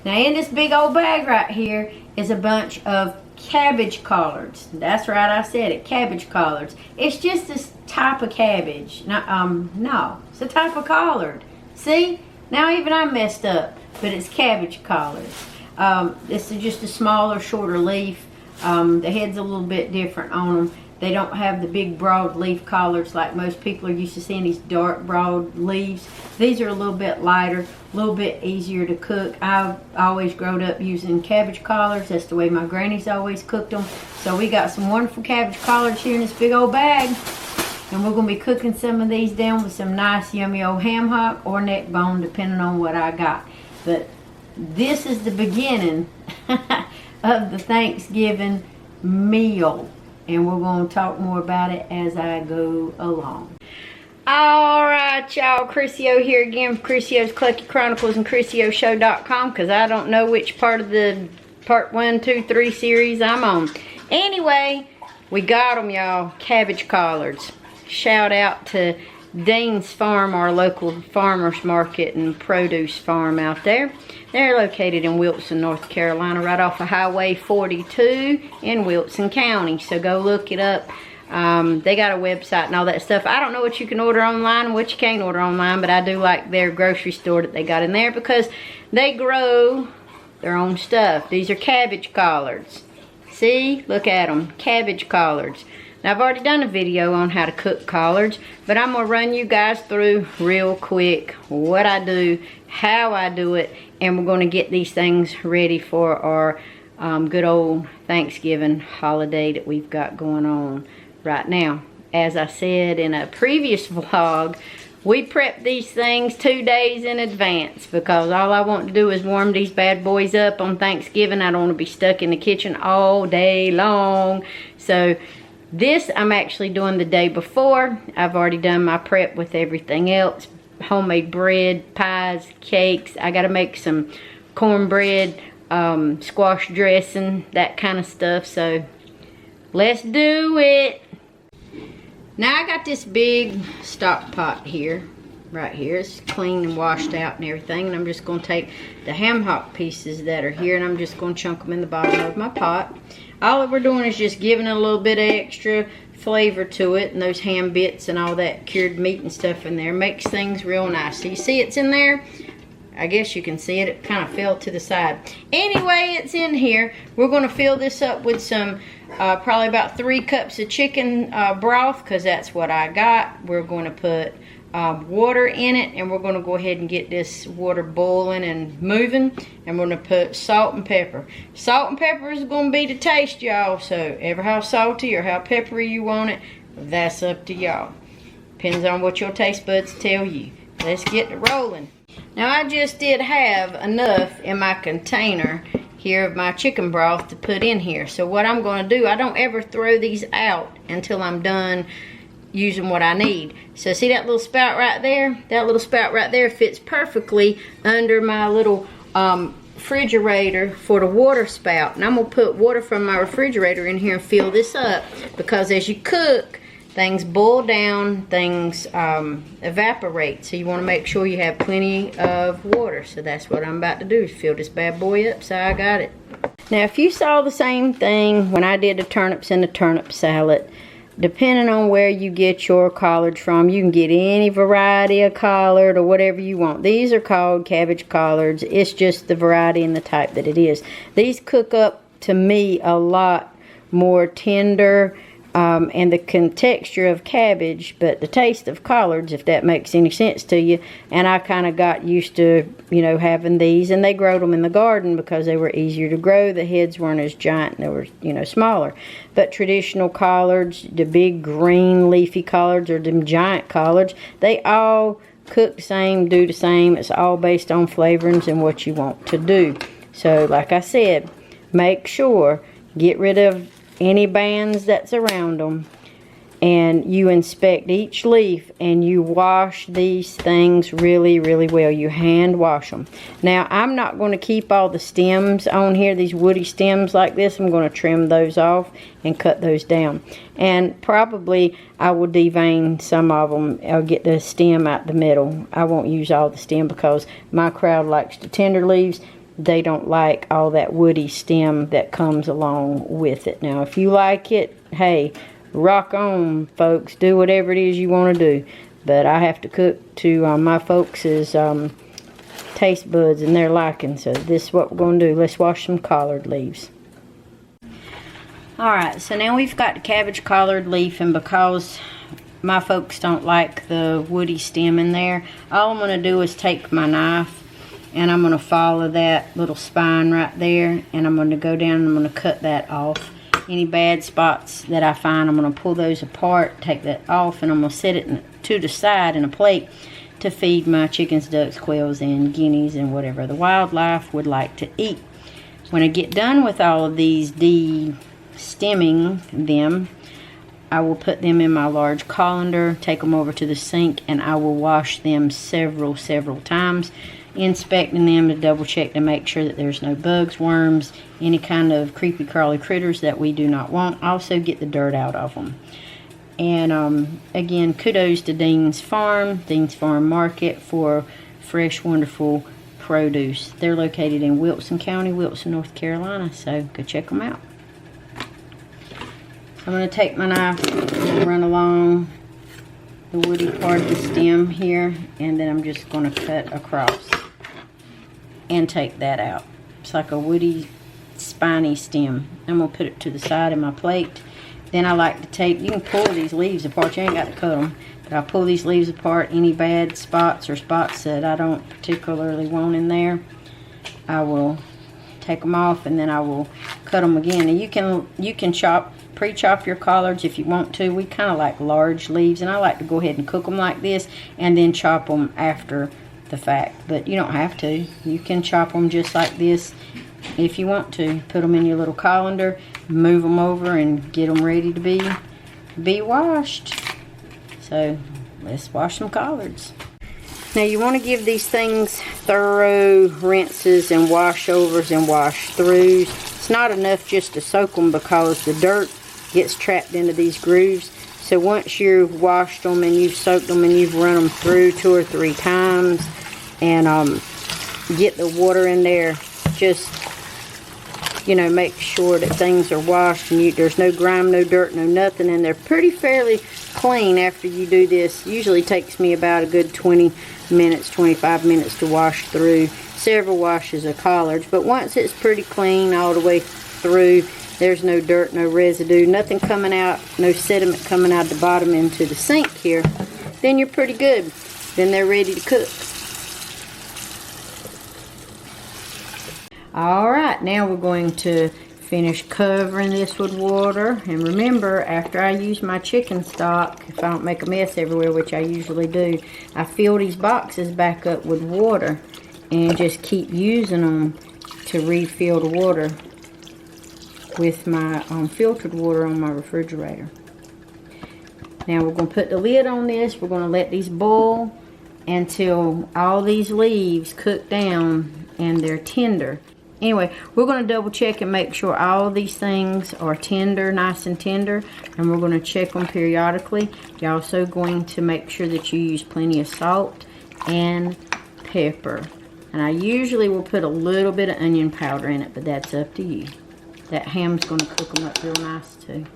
Now in this big old bag right here is a bunch of cabbage collards. That's right, I said it, cabbage collards. It's just this type of cabbage. No, it's a type of collard. See, now even I messed up, but it's cabbage collards. This is just a smaller, shorter leaf. The head's a little bit different on them. They don't have the big broad leaf collards like most people are used to seeing, these dark broad leaves. These are a little bit lighter, a little bit easier to cook. I've always grown up using cabbage collards. That's the way my grannies always cooked them. So we got some wonderful cabbage collards here in this big old bag. And we're going to be cooking some of these down with some nice yummy old ham hock or neck bone, depending on what I got. But this is the beginning of the Thanksgiving meal. And we're going to talk more about it as I go along. Alright, y'all. Chrissy O here again from Chrissy O's Clucky Chronicles and ChrissyOShow.com, because I don't know which part of the part 1, 2, 3 series I'm on. Anyway, we got them, y'all. Cabbage collards. Shout out to Dean's Farm, our local farmers market and produce farm out there. They're located in Wilson, North Carolina, right off of Highway 42 in Wilson County. So go look it up. They got a website and all that stuff. I don't know what you can order online and what you can't order online, but I do like their grocery store that they got in there because they grow their own stuff. These are cabbage collards. See? Look at them. Cabbage collards. Now, I've already done a video on how to cook collards, but I'm going to run you guys through real quick what I do, how I do it, and we're going to get these things ready for our good old Thanksgiving holiday that we've got going on right now. As I said in a previous vlog, we prep these things 2 days in advance because all I want to do is warm these bad boys up on Thanksgiving. I don't want to be stuck in the kitchen all day long. So this I'm actually doing the day before. I've already done my prep with everything else. Homemade bread, pies, cakes. I got to make some cornbread, squash dressing, that kind of stuff. So let's do it. Now I got this big stock pot here, right here. It's clean and washed out and everything. And I'm just going to take the ham hock pieces that are here and I'm just going to chunk them in the bottom of my pot. All that we're doing is just giving it a little bit of extra flavor to it, and those ham bits and all that cured meat and stuff in there makes things real nice. So you see it's in there? I guess you can see it. It kind of fell to the side. Anyway, it's in here. We're going to fill this up with some, probably about 3 cups of chicken broth, because that's what I got. We're going to put water in it, and we're going to go ahead and get this water boiling and moving, and we're going to put salt and pepper. Salt and pepper is going to be to taste, y'all, so ever how salty or how peppery you want it, that's up to y'all. Depends on what your taste buds tell you. Let's get it rolling. Now I just did have enough in my container here of my chicken broth to put in here. So what I'm going to do, I don't ever throw these out until I'm done using what I need. So see that little spout right there? That little spout right there fits perfectly under my little refrigerator for the water spout. And I'm going to put water from my refrigerator in here and fill this up, because as you cook, things boil down, things evaporate. So you want to make sure you have plenty of water. So that's what I'm about to do, is fill this bad boy up. So I got it. Now if you saw the same thing when I did the turnips in the turnip salad, depending on where you get your collards from, you can get any variety of collard or whatever you want. These are called cabbage collards. It's just the variety and the type that it is. These cook up, to me, a lot more tender and the texture of cabbage, but the taste of collards, if that makes any sense to you. And I kind of got used to, you know, having these, and they growed them in the garden because they were easier to grow. The heads weren't as giant, they were, you know, smaller. But traditional collards, the big green leafy collards or them giant collards, they all cook the same, do the same. It's all based on flavorings and what you want to do. So like I said, make sure, get rid of any bands that's around them, and you inspect each leaf and you wash these things really, really well. You hand wash them. Now I'm not going to keep all the stems on here, these woody stems like this. I'm going to trim those off and cut those down, and probably I will devein some of them. I'll get the stem out the middle. I won't use all the stem because my crowd likes the tender leaves. they don't like all that woody stem that comes along with it. Now, if you like it, hey, rock on, folks. Do whatever it is you want to do. But I have to cook to my folks' taste buds and their liking. So this is what we're going to do. Let's wash some collard leaves. Alright, so now we've got the cabbage collard leaf, and because my folks don't like the woody stem in there, all I'm going to do is take my knife and I'm going to follow that little spine right there, and I'm going to go down and I'm going to cut that off. Any bad spots that I find, I'm going to pull those apart, take that off, and I'm going to set it to the side in a plate to feed my chickens, ducks, quails, and guineas, and whatever the wildlife would like to eat. When I get done with all of these stemming them, I will put them in my large colander, take them over to the sink, and I will wash them several times, inspecting them to double check to make sure that there's no bugs, worms, any kind of creepy crawly critters that we do not want. Also get the dirt out of them. And again, kudos to Dean's Farm Market, for fresh, wonderful produce. They're located in Wilson County, Wilson, North Carolina, so go check them out. I'm going to take my knife and run along the woody part of the stem here, and then I'm just going to cut across and take that out. It's like a woody, spiny stem. I'm going to put it to the side of my plate. Then I like to take, you can pull these leaves apart. You ain't got to cut them, but I pull these leaves apart. Any bad spots or spots that I don't particularly want in there, I will take them off, and then I will cut them again. And you can pre-chop your collards if you want to. We kind of like large leaves, and I like to go ahead and cook them like this and then chop them after the fact. But you don't have to. You can chop them just like this if you want to. Put them in your little colander, move them over, and get them ready to be washed. So let's wash some collards. Now you want to give these things thorough rinses and washovers and wash throughs. It's not enough just to soak them, because the dirt gets trapped into these grooves. So once you've washed them and you've soaked them and you've run them through 2 or 3 times, and get the water in there, just make sure that things are washed and there's no grime, no dirt, no nothing, and they're pretty fairly clean after you do this. Usually takes me about a good 20 minutes, 25 minutes to wash through several washes of collards. But once it's pretty clean all the way through, there's no dirt, no residue, nothing coming out, no sediment coming out the bottom into the sink here, then you're pretty good. Then they're ready to cook. Alright, now we're going to finish covering this with water. And remember, after I use my chicken stock, if I don't make a mess everywhere, which I usually do, I fill these boxes back up with water and just keep using them to refill the water with my filtered water on my refrigerator. Now we're going to put the lid on this. We're going to let these boil until all these leaves cook down and they're tender. Anyway, we're going to double check and make sure all these things are tender, nice and tender, and we're going to check them periodically. You're also going to make sure that you use plenty of salt and pepper. And I usually will put a little bit of onion powder in it, but that's up to you. That ham's going to cook them up real nice too.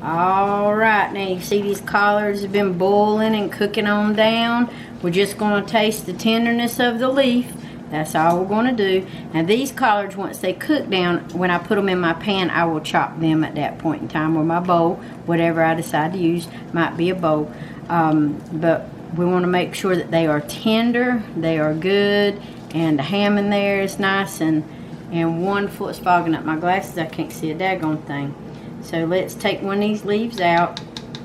Alright, now you see these collards have been boiling and cooking on down. We're just going to taste the tenderness of the leaf. That's all we're going to do. And these collards, once they cook down, when I put them in my pan, I will chop them at that point in time with my bowl. Whatever I decide to use, might be a bowl. But we want to make sure that they are tender, they are good, and the ham in there is nice and wonderful. It's fogging up my glasses. I can't see a daggone thing. So let's take one of these leaves out.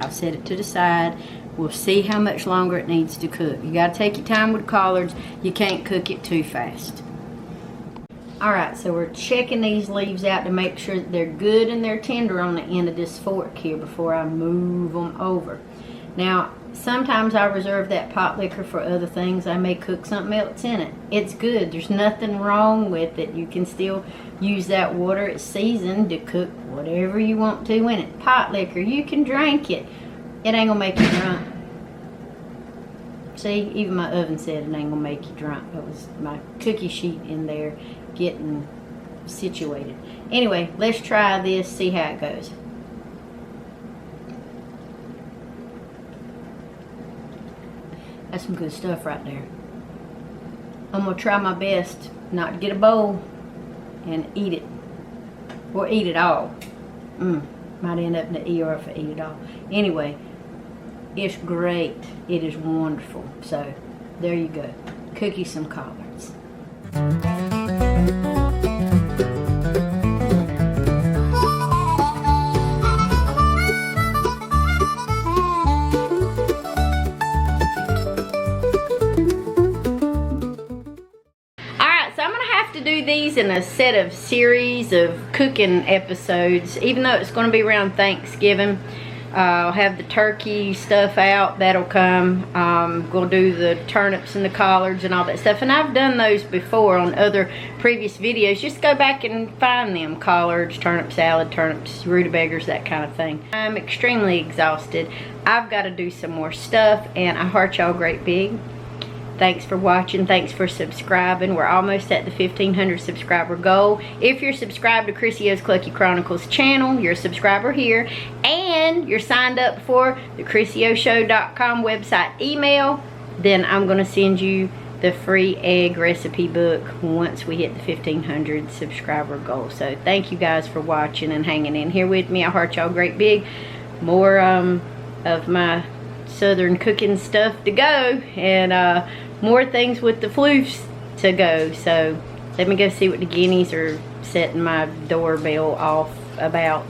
I'll set it to the side. We'll see how much longer it needs to cook. You got to take your time with collards. You can't cook it too fast. Alright, so we're checking these leaves out to make sure that they're good and they're tender on the end of this fork here before I move them over. Now, sometimes I reserve that pot liquor for other things. I may cook something else in it. It's good. There's nothing wrong with it. You can still use that water. It's seasoned to cook whatever you want to in it. Pot liquor, you can drink it. It ain't gonna make you drunk. See, even my oven said it ain't gonna make you drunk. That was my cookie sheet in there getting situated. Anyway, let's try this, see how it goes. That's some good stuff right there. I'm gonna try my best not to get a bowl and eat it. Or eat it all. Might end up in the ER if I eat it all. Anyway, it's great. It is wonderful. So, there you go. Cook you some collards. Do these in a set of series of cooking episodes, even though it's going to be around Thanksgiving. I'll have the turkey stuff out, that'll come. We'll do the turnips and the collards and all that stuff, and I've done those before on other previous videos. Just go back and find them: collards, turnip salad, turnips, rutabagas, that kind of thing. I'm extremely exhausted. I've got to do some more stuff, and I heart y'all great big. Thanks for watching. Thanks for subscribing. We're almost at the 1,500 subscriber goal. If you're subscribed to Chrissy O's Clucky Chronicles channel, you're a subscriber here, and you're signed up for the ChrissyOShow.com website email, then I'm going to send you the free egg recipe book once we hit the 1,500 subscriber goal. So thank you guys for watching and hanging in here with me. I heart y'all great big. More of my southern cooking stuff to go, and more things with the floofs to go. So let me go see what the guineas are setting my doorbell off about.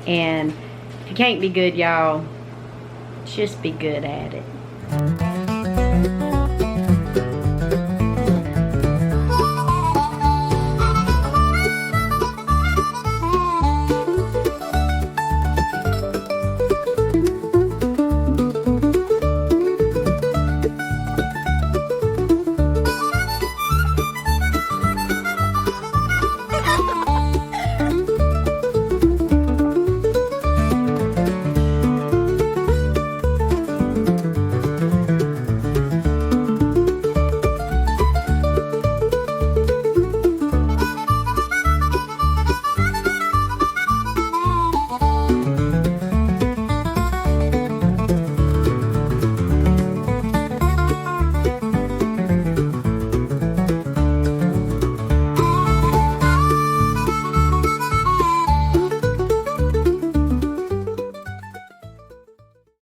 And if you can't be good, y'all, just be good at it.